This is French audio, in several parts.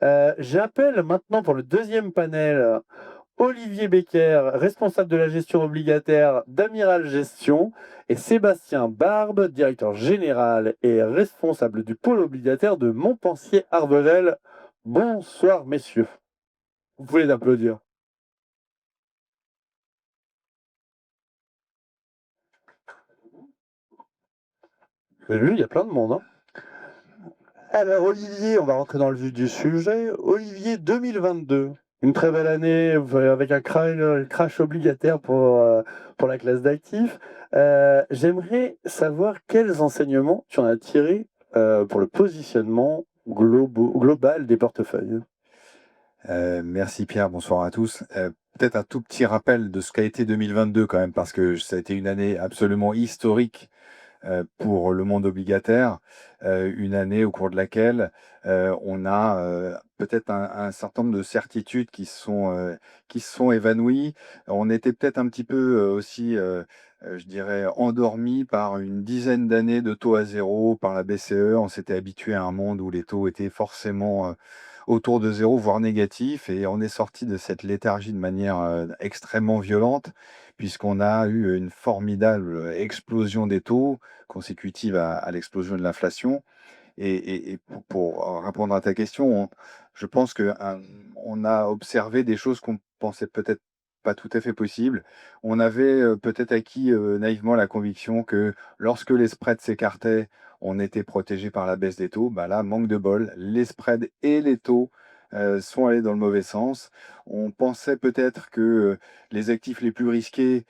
J'appelle maintenant pour le deuxième panel Olivier Becker, responsable de la gestion obligataire d'Amiral Gestion, et Sébastien Barbe, directeur général et responsable du pôle obligataire de Montpensier-Arvenel. Bonsoir, messieurs. Vous pouvez l'applaudir. Vous avez vu, il y a plein de monde, hein. Alors, Olivier, on va rentrer dans le vif du sujet. Olivier 2022, une très belle année avec un crash obligataire pour la classe d'actifs. J'aimerais savoir quels enseignements tu en as tirés pour le positionnement global des portefeuilles. Merci Pierre, bonsoir à tous. Peut-être un tout petit rappel de ce qu'a été 2022 quand même, parce que ça a été une année absolument historique pour le monde obligataire, une année au cours de laquelle on a peut-être un certain nombre de certitudes qui se sont évanouies. On était peut-être un petit peu aussi, je dirais, endormi par une dizaine d'années de taux à zéro par la BCE. On s'était habitué à un monde où les taux étaient forcément autour de zéro, voire négatif, et on est sorti de cette léthargie de manière extrêmement violente, puisqu'on a eu une formidable explosion des taux consécutive à l'explosion de l'inflation. Et pour répondre à ta question, je pense on a observé des choses qu'on pensait peut-être pas tout à fait possibles. On avait peut-être acquis naïvement la conviction que lorsque les spreads s'écartaient, on était protégé par la baisse des taux. Bah là, manque de bol, les spreads et les taux sont allés dans le mauvais sens. On pensait peut-être que les actifs les plus risqués,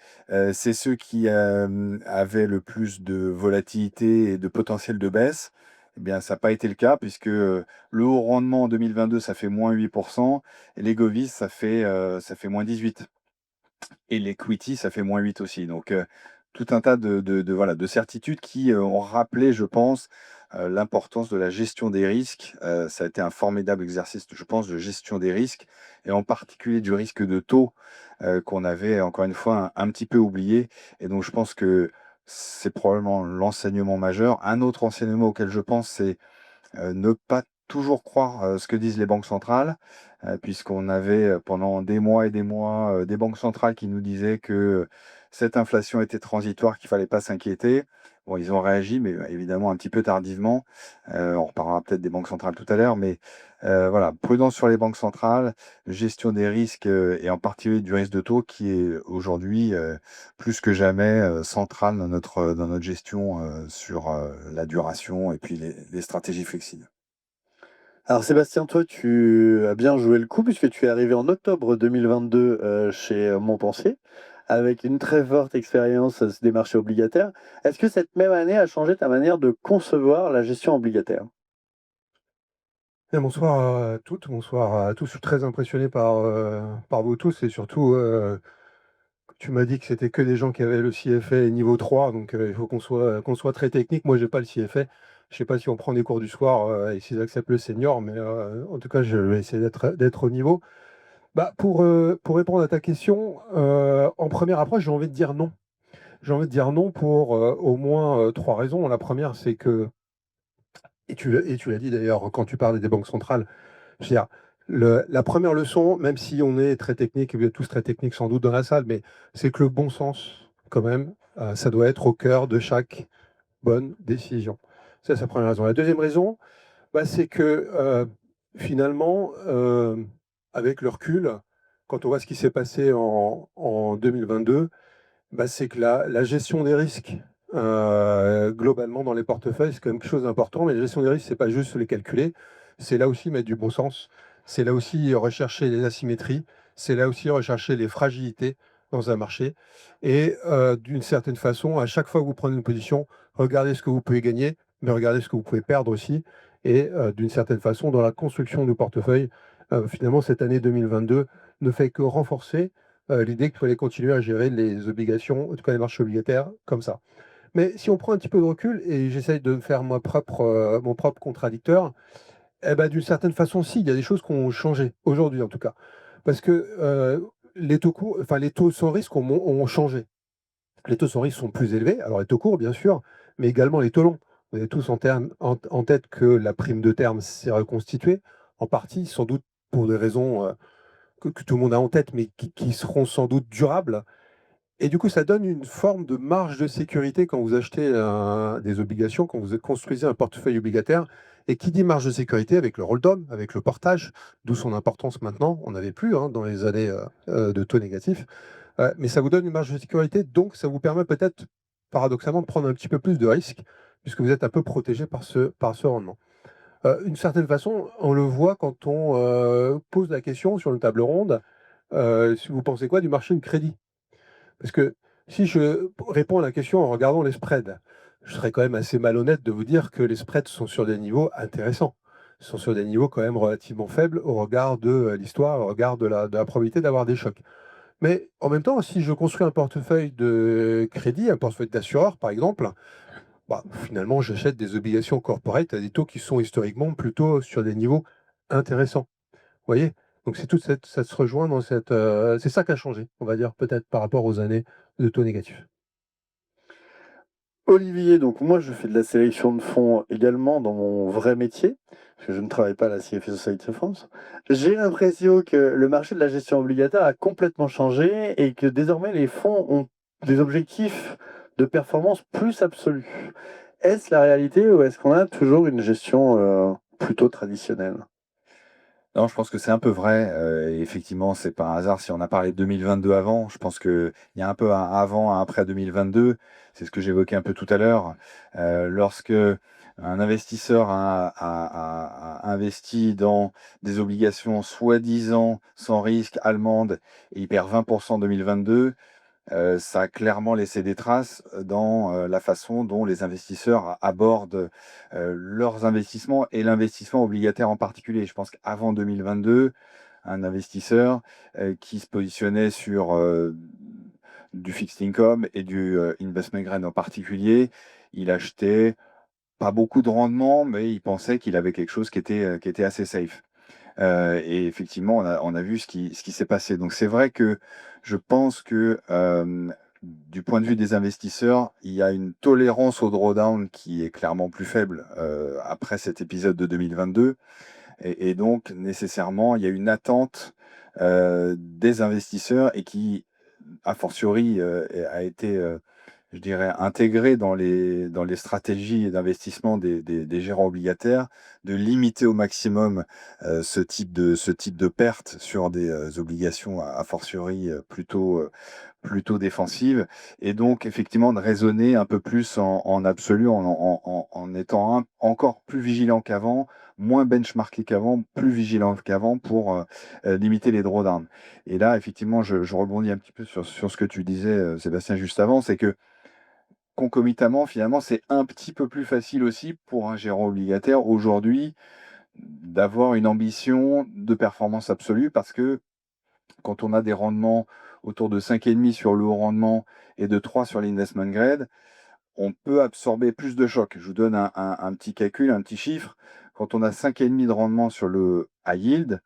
c'est ceux qui avaient le plus de volatilité et de potentiel de baisse. Eh bien, ça n'a pas été le cas puisque le haut rendement en 2022, ça fait moins 8%, et les Govis, ça fait moins 18%. Et l'equity, ça fait moins 8 aussi. Donc, tout un tas voilà, de certitudes qui ont rappelé, je pense, l'importance de la gestion des risques. Ça a été un formidable exercice, je pense, de gestion des risques, et en particulier du risque de taux qu'on avait, encore une fois, un petit peu oublié. Et donc, je pense que c'est probablement l'enseignement majeur. Un autre enseignement auquel je pense, c'est ne pas toujours croire ce que disent les banques centrales, puisqu'on avait pendant des mois et des mois des banques centrales qui nous disaient que cette inflation était transitoire, qu'il fallait pas s'inquiéter. Bon, ils ont réagi, mais évidemment un petit peu tardivement. On reparlera peut-être des banques centrales tout à l'heure, mais voilà, prudence sur les banques centrales, gestion des risques et en particulier du risque de taux qui est aujourd'hui plus que jamais central dans notre gestion sur la duration et puis les stratégies flexibles. Alors Sébastien, toi, tu as bien joué le coup puisque tu es arrivé en octobre 2022 chez Montpensier avec une très forte expérience des marchés obligataires. Est-ce que cette même année a changé ta manière de concevoir la gestion obligataire? Bonsoir à toutes, bonsoir à tous. Je suis très impressionné par vous tous et surtout, tu m'as dit que c'était que des gens qui avaient le CFA niveau 3, donc il faut qu'on soit très technique. Moi, j'ai pas le CFA. Je sais pas si on prend des cours du soir, et s'ils acceptent le senior, mais en tout cas, je vais essayer d'être au niveau. Bah, pour répondre à ta question, en première approche, j'ai envie de dire non. J'ai envie de dire non pour, au moins, 3 raisons. La première, c'est que et tu l'as dit d'ailleurs quand tu parlais des banques centrales. Je veux dire, la première leçon, même si on est très technique, et vous êtes tous très techniques sans doute dans la salle, mais c'est que le bon sens, quand même, ça doit être au cœur de chaque bonne décision. Ça, c'est la première raison. La deuxième raison, bah, c'est que finalement, avec le recul, quand on voit ce qui s'est passé en 2022, bah, c'est que la gestion des risques, globalement dans les portefeuilles, c'est quand même quelque chose d'important. Mais la gestion des risques, c'est pas juste les calculer, c'est là aussi mettre du bon sens. C'est là aussi rechercher les asymétries, c'est là aussi rechercher les fragilités dans un marché. Et d'une certaine façon, à chaque fois que vous prenez une position, regardez ce que vous pouvez gagner, mais regardez ce que vous pouvez perdre aussi. Et d'une certaine façon, dans la construction du portefeuille, finalement, cette année 2022 ne fait que renforcer l'idée qu'il fallait continuer à gérer les obligations, en tout cas les marchés obligataires, comme ça. Mais si on prend un petit peu de recul, et j'essaye de me faire mon propre contradicteur, eh ben, d'une certaine façon, si, il y a des choses qui ont changé, aujourd'hui en tout cas. Parce que les taux sans risque ont changé. Les taux sans risque sont plus élevés, alors les taux courts, bien sûr, mais également les taux longs. Vous avez tous en tête que la prime de terme s'est reconstituée. en partie, sans doute pour des raisons que tout le monde a en tête, mais qui seront sans doute durables. Et du coup, ça donne une forme de marge de sécurité quand vous achetez des obligations, quand vous construisez un portefeuille obligataire. Et qui dit marge de sécurité avec le roll-down, avec le portage, d'où son importance maintenant, on n'avait plus dans les années de taux négatifs. Mais ça vous donne une marge de sécurité, donc ça vous permet peut-être, paradoxalement, de prendre un petit peu plus de risques, puisque vous êtes un peu protégé par ce rendement. Une certaine façon, on le voit quand on pose la question sur une table ronde, si vous pensez quoi du marché du crédit? Parce que si je réponds à la question en regardant les spreads, je serais quand même assez malhonnête de vous dire que les spreads sont sur des niveaux intéressants. Ils sont sur des niveaux quand même relativement faibles au regard de l'histoire, au regard de la probabilité d'avoir des chocs. Mais en même temps, si je construis un portefeuille de crédit, un portefeuille d'assureur par exemple, bah, finalement j'achète des obligations corporate à des taux qui sont historiquement plutôt sur des niveaux intéressants. Vous voyez? Donc c'est toute cette ça se rejoint dans cette, c'est ça qui a changé, on va dire, peut-être par rapport aux années de taux négatifs. Olivier, donc moi je fais de la sélection de fonds également dans mon vrai métier, parce que je ne travaille pas à la CFA Society of France. J'ai l'impression que le marché de la gestion obligataire a complètement changé et que désormais les fonds ont des objectifs de performance plus absolus. Est-ce la réalité ou est-ce qu'on a toujours une gestion plutôt traditionnelle? Non, je pense que c'est un peu vrai. Et effectivement, c'est pas un hasard si on a parlé de 2022 avant. Je pense qu'il y a un peu un avant, un après 2022. C'est ce que j'évoquais un peu tout à l'heure. Lorsque un investisseur a investi dans des obligations soi-disant sans risque allemandes et il perd 20% en 2022, ça a clairement laissé des traces dans la façon dont les investisseurs abordent leurs investissements et l'investissement obligataire en particulier. Je pense qu'avant 2022, un investisseur qui se positionnait sur du fixed income et du investment grade en particulier, il achetait pas beaucoup de rendement, mais il pensait qu'il avait quelque chose qui était assez safe. Et effectivement, on a vu ce qui s'est passé. Donc c'est vrai que je pense que du point de vue des investisseurs, il y a une tolérance au drawdown qui est clairement plus faible après cet épisode de 2022. Et donc nécessairement, il y a une attente des investisseurs et qui, a fortiori, a été je dirais, intégré dans les stratégies d'investissement des gérants obligataires, de limiter au maximum ce type de perte sur des obligations a fortiori plutôt défensives, et donc effectivement de raisonner un peu plus en absolu, en étant encore plus vigilant qu'avant, moins benchmarké qu'avant, plus vigilant qu'avant pour limiter les drawdowns. Et là, effectivement, je rebondis un petit peu sur ce que tu disais, Sébastien, juste avant, c'est que concomitamment, finalement, c'est un petit peu plus facile aussi pour un gérant obligataire aujourd'hui d'avoir une ambition de performance absolue, parce que quand on a des rendements autour de 5,5 sur le haut rendement et de 3 sur l'investment grade, on peut absorber plus de chocs. Je vous donne un petit calcul, un petit chiffre. Quand on a 5,5 de rendement sur le high yield,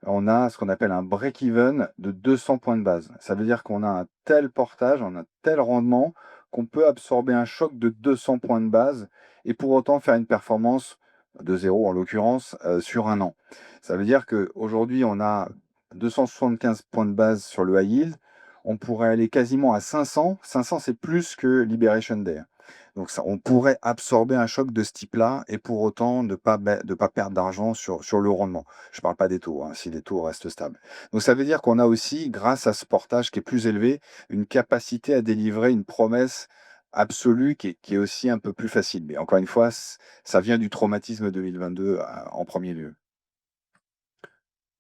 on a ce qu'on appelle un break-even de 200 points de base. Ça veut dire qu'on a un tel portage, on a un tel rendement qu'on peut absorber un choc de 200 points de base et pour autant faire une performance de zéro en l'occurrence sur un an. Ça veut dire qu'aujourd'hui on a 275 points de base sur le high yield, on pourrait aller quasiment à 500. 500 c'est plus que Liberation Day. Donc ça, on pourrait absorber un choc de ce type-là et pour autant ne pas perdre d'argent sur le rendement. Je ne parle pas des taux, si les taux restent stables. Donc ça veut dire qu'on a aussi, grâce à ce portage qui est plus élevé, une capacité à délivrer une promesse absolue qui est aussi un peu plus facile. Mais encore une fois, ça vient du traumatisme 2022 en premier lieu.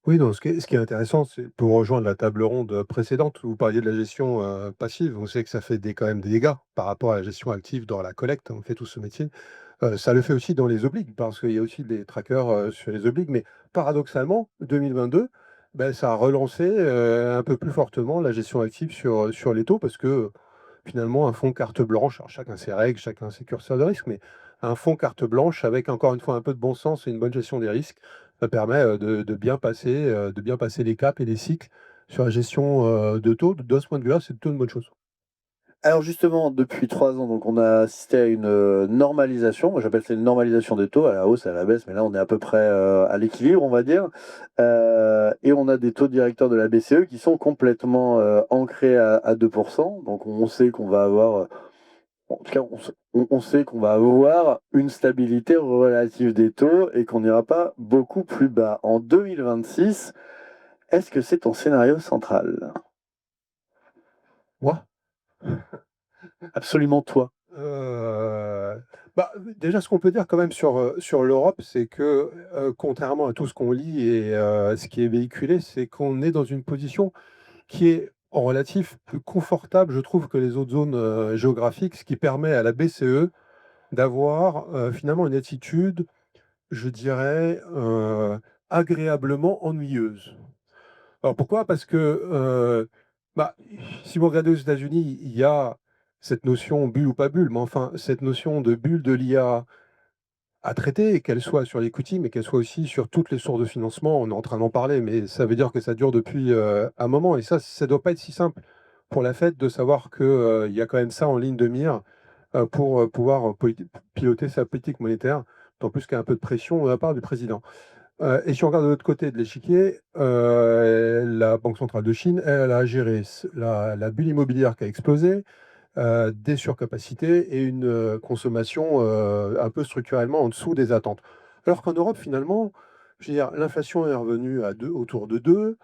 Oui, non, ce qui est intéressant, c'est pour rejoindre la table ronde précédente où vous parliez de la gestion passive, on sait que ça fait quand même des dégâts par rapport à la gestion active dans la collecte, on fait tout ce métier. Ça le fait aussi dans les obligues, parce qu'il y a aussi des trackers sur les obligues, mais paradoxalement, 2022, ben, ça a relancé un peu plus fortement la gestion active sur les taux, parce que finalement, un fonds carte blanche, alors chacun ses règles, chacun ses curseurs de risque, mais un fonds carte blanche avec encore une fois un peu de bon sens et une bonne gestion des risques, ça permet de bien passer les caps et les cycles sur la gestion de taux. De ce point de vue-là, c'est plutôt une bonne chose. Alors justement, depuis 3 ans, donc on a assisté à une, normalisation. Moi, j'appelle ça une normalisation des taux, à la hausse, à la baisse, mais là, on est à peu près, à l'équilibre, on va dire. Et on a des taux directeurs de la BCE qui sont complètement, ancrés à 2. Donc on sait qu'on va avoir, en tout cas, on sait qu'on va avoir une stabilité relative des taux et qu'on n'ira pas beaucoup plus bas. En 2026, est-ce que c'est ton scénario central? Moi? Absolument toi. Bah, déjà, ce qu'on peut dire quand même sur l'Europe, c'est que, contrairement à tout ce qu'on lit et ce qui est véhiculé, c'est qu'on est dans une position qui est en relatif plus confortable, je trouve, que les autres zones, géographiques, ce qui permet à la BCE d'avoir, finalement une attitude, je dirais, agréablement ennuyeuse. Alors pourquoi? Parce que, bah, si vous regardez aux États-Unis, il y a cette notion bulle ou pas bulle, mais enfin, cette notion de bulle de l'IA à traiter, et qu'elle soit sur l'equity, mais qu'elle soit aussi sur toutes les sources de financement. On est en train d'en parler, mais ça veut dire que ça dure depuis, un moment, et ça doit pas être si simple pour la Fed de savoir que, il y a quand même ça en ligne de mire, pour, pouvoir, piloter sa politique monétaire, d'autant plus qu'il y a un peu de pression de la part du président. Et si on regarde de l'autre côté de l'échiquier, la Banque centrale de Chine, elle a géré la bulle immobilière qui a explosé, des surcapacités et une, consommation, un peu structurellement en dessous des attentes. Alors qu'en Europe, finalement, je veux dire, l'inflation est revenue à 2, autour de 2.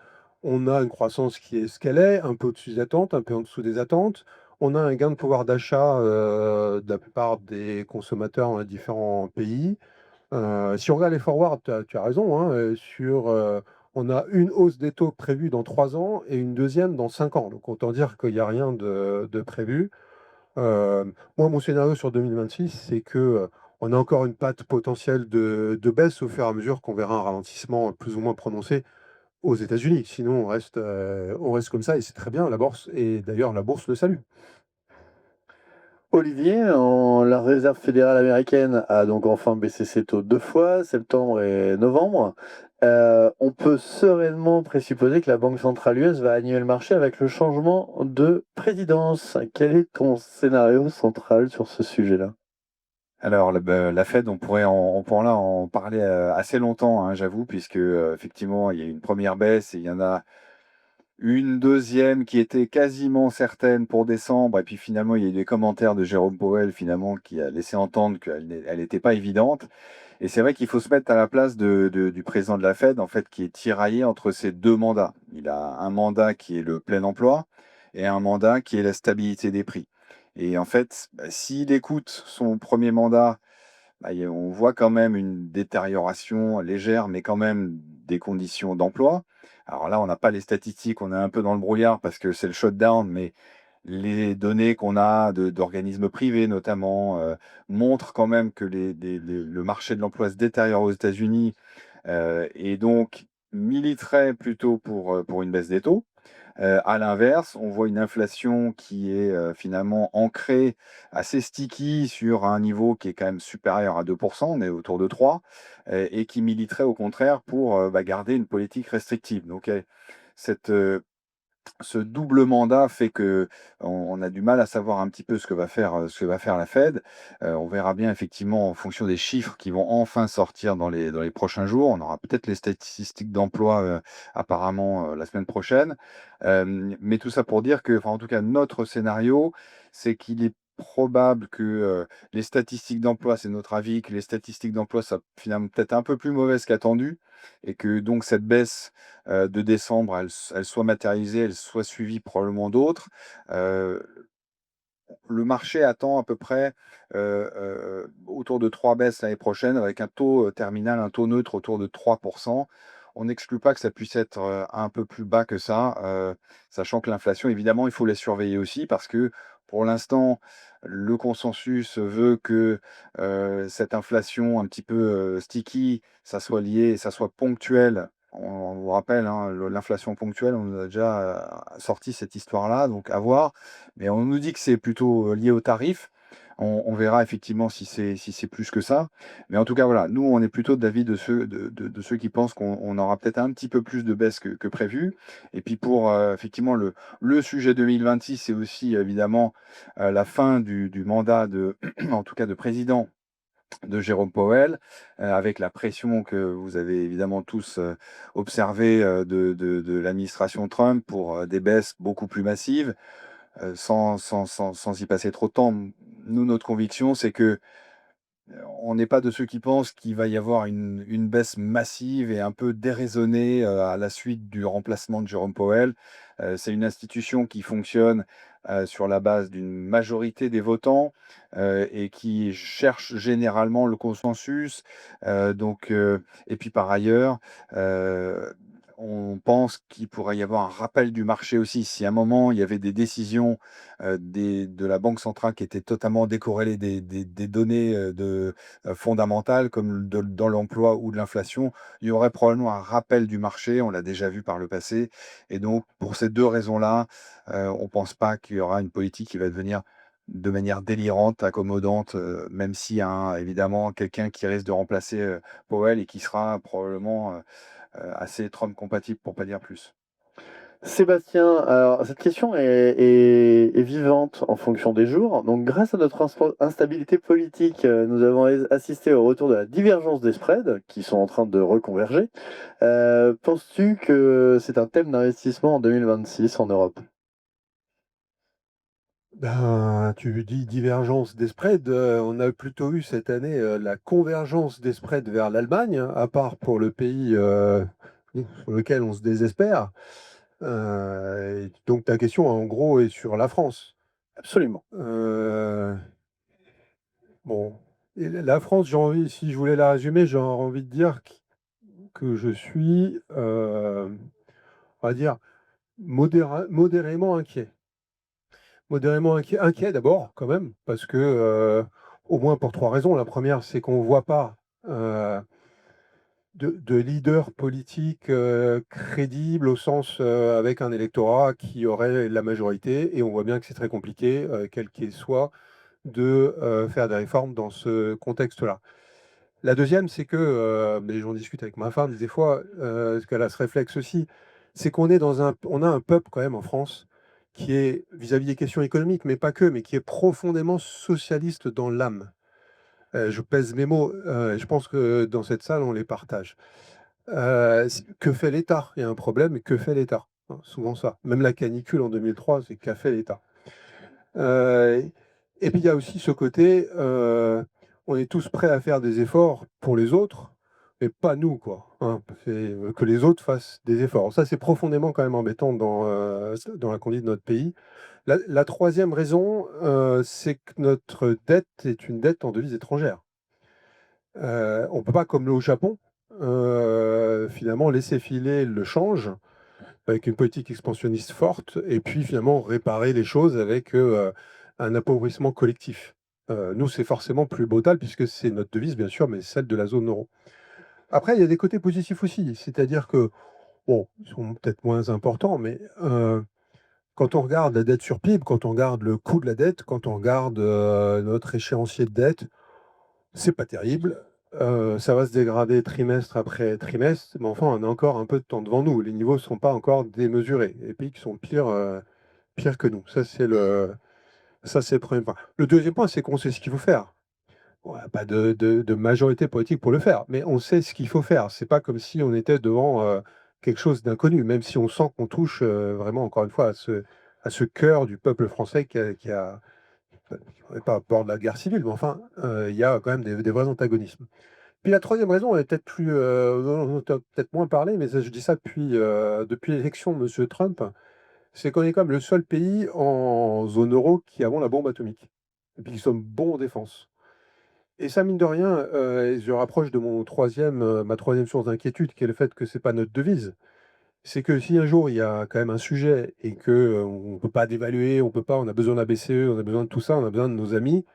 On a une croissance qui est ce qu'elle est, un peu au-dessus des attentes, un peu en dessous des attentes. On a un gain de pouvoir d'achat, de la plupart des consommateurs dans les différents pays. Si on regarde les forwards, tu as raison, hein, on a une hausse des taux prévue dans 3 ans et une deuxième dans 5 ans. Donc autant dire qu'il y a rien de prévu. Moi, mon scénario sur 2026, c'est que, on a encore une patte potentielle de baisse au fur et à mesure qu'on verra un ralentissement plus ou moins prononcé aux États-Unis. Sinon, on reste comme ça et c'est très bien, la bourse, et d'ailleurs la bourse le salue. Olivier, la Réserve fédérale américaine a donc enfin baissé ses taux 2 fois, septembre et novembre. On peut sereinement présupposer que la Banque centrale US va animer le marché avec le changement de présidence. Quel est ton scénario central sur ce sujet-là? Alors, la Fed, on pourrait là en parler assez longtemps, hein, j'avoue, puisque effectivement, il y a eu une première baisse et il y en a une deuxième qui était quasiment certaine pour décembre. Et puis finalement, il y a eu des commentaires de Jérôme Powell, finalement, qui a laissé entendre elle n'était pas évidente. Et c'est vrai qu'il faut se mettre à la place du président de la Fed, en fait, qui est tiraillé entre ces deux mandats. Il a un mandat qui est le plein emploi et un mandat qui est la stabilité des prix. Et en fait, s'il écoute son premier mandat, on voit quand même une détérioration légère, mais quand même des conditions d'emploi. Alors là, on n'a pas les statistiques, on est un peu dans le brouillard parce que c'est le shutdown, mais les données qu'on a d'organismes privés notamment montrent quand même que le marché de l'emploi se détériore aux États-Unis et donc militerait plutôt pour une baisse des taux. À l'inverse, on voit une inflation qui est finalement ancrée, assez sticky sur un niveau qui est quand même supérieur à 2, on est autour de 3, et qui militerait au contraire pour garder une politique restrictive. Donc cette, ce double mandat fait que on a du mal à savoir un petit peu ce que va faire la Fed. On verra bien effectivement en fonction des chiffres qui vont enfin sortir dans les prochains jours. On aura peut-être les statistiques d'emploi, apparemment, la semaine prochaine. Mais tout ça pour dire que, enfin, en tout cas, notre scénario, c'est qu'il est probable que, les statistiques d'emploi, c'est notre avis, que les statistiques d'emploi soient finalement peut-être un peu plus mauvaises qu'attendues et que donc cette baisse de décembre, elle soit matérialisée, elle soit suivie probablement d'autres. Euh, le marché attend à peu près autour de 3 baisses l'année prochaine avec un taux terminal, un taux neutre autour de 3%. On n'exclut pas que ça puisse être un peu plus bas que ça, sachant que l'inflation, évidemment, il faut la surveiller aussi parce que pour l'instant, le consensus veut que cette inflation un petit peu sticky, ça soit lié, ça soit ponctuel. On vous rappelle, hein, l'inflation ponctuelle, on nous a déjà sorti cette histoire-là, donc à voir. Mais on nous dit que c'est plutôt lié aux tarifs. On verra effectivement si c'est plus que ça. Mais en tout cas, voilà, nous, on est plutôt de l'avis de ceux qui pensent qu'on aura peut-être un petit peu plus de baisse que prévu. Et puis pour effectivement le sujet 2026, c'est aussi évidemment la fin du mandat en tout cas de président de Jérôme Powell, avec la pression que vous avez évidemment tous observée de l'administration Trump pour des baisses beaucoup plus massives, sans y passer trop de temps. Nous, notre conviction, c'est que on n'est pas de ceux qui pensent qu'il va y avoir une baisse massive et un peu déraisonnée à la suite du remplacement de Jérôme Powell. C'est une institution qui fonctionne sur la base d'une majorité des votants et qui cherche généralement le consensus. Et puis par ailleurs, on pense qu'il pourrait y avoir un rappel du marché aussi. Si à un moment il y avait des décisions de la Banque centrale qui étaient totalement décorrélées des données fondamentales comme dans l'emploi ou de l'inflation, il y aurait probablement un rappel du marché. On l'a déjà vu par le passé. Et donc, pour ces deux raisons-là, on ne pense pas qu'il y aura une politique qui va devenir de manière délirante, accommodante, même s'il y a évidemment quelqu'un qui risque de remplacer Powell et qui sera probablement assez Trump compatible pour pas dire plus. Sébastien, alors cette question est vivante en fonction des jours. Donc, grâce à notre instabilité politique, nous avons assisté au retour de la divergence des spreads qui sont en train de reconverger. Penses-tu que c'est un thème d'investissement en 2026 en Europe? Ben, tu dis divergence des spreads, on a plutôt eu cette année, la convergence des spreads vers l'Allemagne, hein, à part pour le pays, sur lequel on se désespère. Et donc ta question, en gros, est sur la France. Absolument. Bon, et la France, si je voulais la résumer, j'aurais envie de dire que je suis, on va dire, modérément inquiet. Modérément inquiet d'abord, quand même, parce que, au moins pour 3 raisons. La première, c'est qu'on ne voit pas, heu, de leader politique, crédible au sens, avec un électorat qui aurait la majorité et on voit bien que c'est très compliqué, quel qu'il soit, de, faire des réformes dans ce contexte-là. La deuxième, c'est que, mais j'en discute avec ma femme des fois, parce qu'elle a ce réflexe aussi, c'est on a un peuple quand même en France qui est vis-à-vis des questions économiques, mais pas que, mais qui est profondément socialiste dans l'âme. Je pèse mes mots, et je pense que dans cette salle, on les partage. Que fait l'État? Il y a un problème, que fait l'État? Hein, souvent ça. Même la canicule en 2003, c'est qu'a fait l'État? Heu et puis il y a aussi ce côté, on est tous prêts à faire des efforts pour les autres, mais pas nous, quoi, hein. C'est, que les autres fassent des efforts. Ça, c'est profondément quand même embêtant dans la conduite de notre pays. La 3e raison, c'est que notre dette est une dette en devise étrangère. On peut pas, comme au Japon, finalement laisser filer le change avec une politique expansionniste forte et puis finalement réparer les choses avec, un appauvrissement collectif. Nous, c'est forcément plus brutal puisque c'est notre devise bien sûr, mais celle de la zone euro. Après, il y a des côtés positifs aussi, c'est-à-dire que, bon, ils sont peut-être moins importants, mais, quand on regarde la dette sur PIB, quand on regarde le coût de la dette, quand on regarde, notre échéancier de dette, c'est pas terrible. Ça va se dégrader trimestre après trimestre, mais enfin, on a encore un peu de temps devant nous. Les niveaux ne sont pas encore démesurés. Les pays qui sont pires que nous. Ça, c'est le premier point. Le deuxième point, c'est qu'on sait ce qu'il faut faire. On n'a pas de majorité politique pour le faire, mais on sait ce qu'il faut faire. C'est pas comme si on était devant, quelque chose d'inconnu, même si on sent qu'on touche, vraiment, encore une fois, à ce cœur du peuple français qui a on n'est pas au bord de la guerre civile, mais enfin, il y a quand même des vrais antagonismes. Puis la troisième raison, elle est peut-être plus, dont on a peut-être moins parlé, mais ça, je dis ça depuis l'élection de monsieur Trump, c'est qu'on est quand même le seul pays en zone euro qui avons la bombe atomique et puis qui sommes bons en défense. Et ça, mine de rien, je rapproche de ma troisième source d'inquiétude, qui est le fait que c'est pas notre devise. C'est que si un jour il y a quand même un sujet et que, on peut pas dévaluer, on a besoin de la BCE, on a besoin de tout ça, on a besoin de nos amis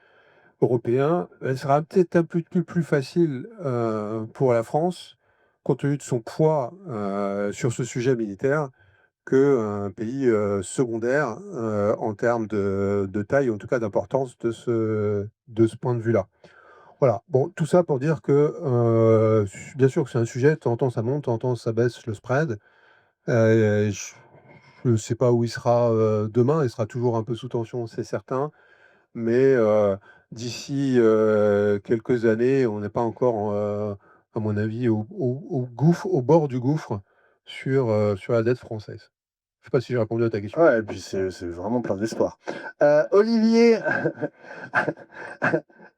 européen, elle sera peut-être un peu plus facile, pour la France, compte tenu de son poids, sur ce sujet militaire, qu'un pays secondaire en termes de taille, en tout cas d'importance de ce point de vue-là. Voilà, bon, tout ça pour dire que bien sûr que c'est un sujet, de temps en temps ça monte, de temps en temps ça baisse le spread. Je ne sais pas où il sera demain, il sera toujours un peu sous tension, c'est certain, mais d'ici quelques années, on n'est pas encore, à mon avis, au bord du gouffre sur la dette française. Je sais pas si j'ai répondu à ta question. Ouais, et puis c'est vraiment plein d'espoir. Olivier,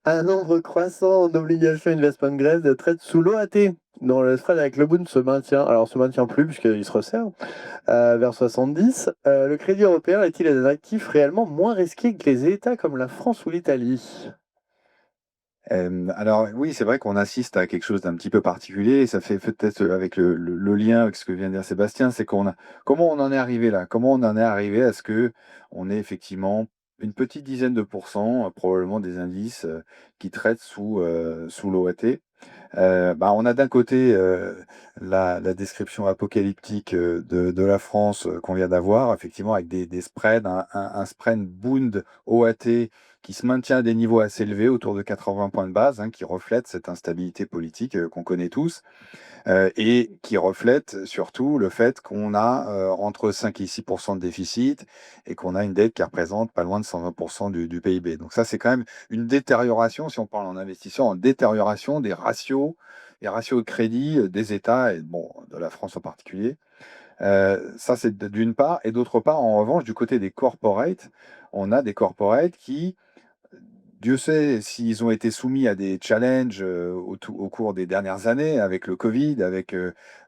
un nombre croissant d'obligations investment grade traitent sous l'OAT, dont le spread avec le Bund se maintient, alors se maintient plus puisqu'il se resserre, vers 70. Le crédit européen est-il un actif réellement moins risqué que les États comme la France ou l'Italie? Alors oui, c'est vrai qu'on assiste à quelque chose d'un petit peu particulier et ça fait peut-être avec le lien avec ce que vient de dire Sébastien, c'est comment on en est arrivé là? Comment on en est arrivé à ce que on ait effectivement une petite dizaine de pourcents, probablement des indices, qui traitent sous l'OAT? On a d'un côté, la description apocalyptique, de la France, qu'on vient d'avoir, effectivement avec des spreads, un spread Bund OAT qui se maintient à des niveaux assez élevés, autour de 80 points de base, hein, qui reflète cette instabilité politique, qu'on connaît tous. Et qui reflète surtout le fait qu'on a entre 5 et 6 de déficit et qu'on a une dette qui représente pas loin de 120 du PIB. Donc ça, c'est quand même une détérioration, si on parle en investisseurs, en détérioration des ratios de crédit des États et bon, de la France en particulier. Ça, c'est d'une part. Et d'autre part, en revanche, du côté des corporates, on a des corporates qui, Dieu sait s'ils ont été soumis à des challenges au cours des dernières années, avec le Covid, avec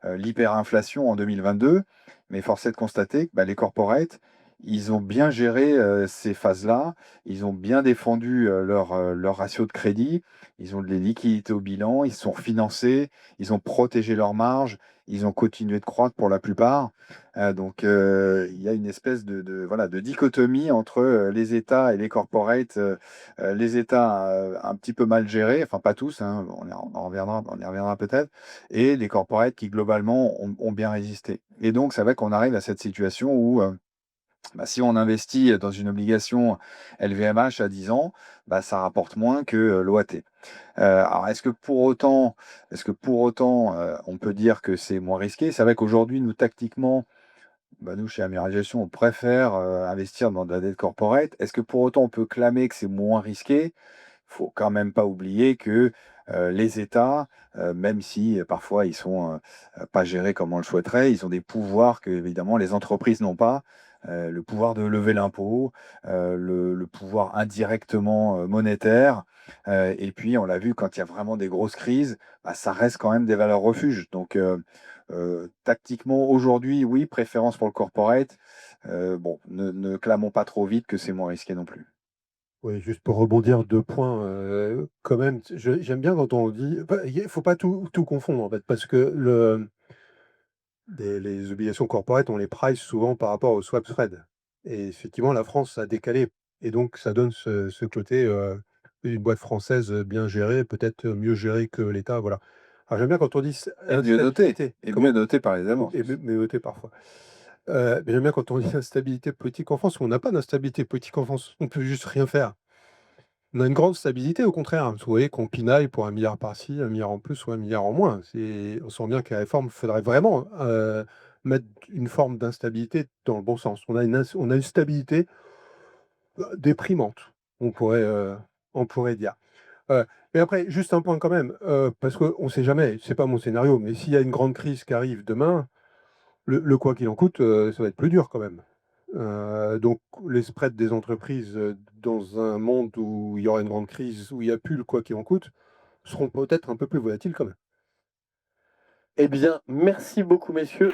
l'hyperinflation en 2022. Mais force est de constater que les corporates, ils ont bien géré ces phases-là. Ils ont bien défendu leur ratio de crédit. Ils ont de les liquidités au bilan. Ils se sont refinancés. Ils ont protégé leurs marges. Ils ont continué de croître pour la plupart. Donc, il y a une espèce voilà, de dichotomie entre les États et les corporates. Les États un petit peu mal gérés, enfin pas tous, hein, on y reviendra peut-être, et les corporates qui globalement ont bien résisté. Et donc, c'est vrai qu'on arrive à cette situation où si on investit dans une obligation LVMH à 10 ans, ça rapporte moins que l'OAT. Alors, est-ce que pour autant, on peut dire que c'est moins risqué? C'est vrai qu'aujourd'hui, nous, tactiquement, nous, chez Amiral Gestion, on préfère investir dans de la dette corporate. Est-ce que pour autant, on peut clamer que c'est moins risqué? Faut quand même pas oublier que les États, même si parfois ils sont pas gérés comme on le souhaiterait, ils ont des pouvoirs que évidemment les entreprises n'ont pas. Le pouvoir de lever l'impôt, le pouvoir indirectement monétaire, et puis on l'a vu quand il y a vraiment des grosses crises, ça reste quand même des valeurs refuges. Donc tactiquement aujourd'hui, oui, préférence pour le corporate. Bon, ne clamons pas trop vite que c'est moins risqué non plus. Oui, juste pour rebondir 2 points, quand même, j'aime bien quand on dit il faut pas tout confondre, en fait, parce que les obligations corporate, on les price souvent par rapport au swap spread et effectivement, la France a décalé et donc ça donne ce côté, une boîte française, bien gérée, peut-être mieux gérée que l'État, voilà. Alors j'aime bien quand on dit Et mieux noté, instabilité, et mieux comment noté par les Allemands. et mieux noté parfois. Mais j'aime bien quand on dit instabilité politique en France, on n'a pas d'instabilité politique en France, on peut juste rien faire. On a une grande stabilité au contraire. Vous voyez qu'on pinaille pour 1 milliard par-ci, 1 milliard en plus ou 1 milliard en moins. On sent bien que la réforme, faudrait vraiment, mettre une forme d'instabilité dans le bon sens. On a une stabilité, déprimante, on pourrait dire. Mais après, juste un point quand même, parce qu'on ne sait jamais, c'est pas mon scénario, mais s'il y a une grande crise qui arrive demain, le quoi qu'il en coûte, ça va être plus dur quand même. Donc les spreads des entreprises, dans un monde où il y aura une grande crise, où il y a plus le quoi qu'il en coûte, seront peut-être un peu plus volatiles quand même. Eh bien, merci beaucoup, messieurs.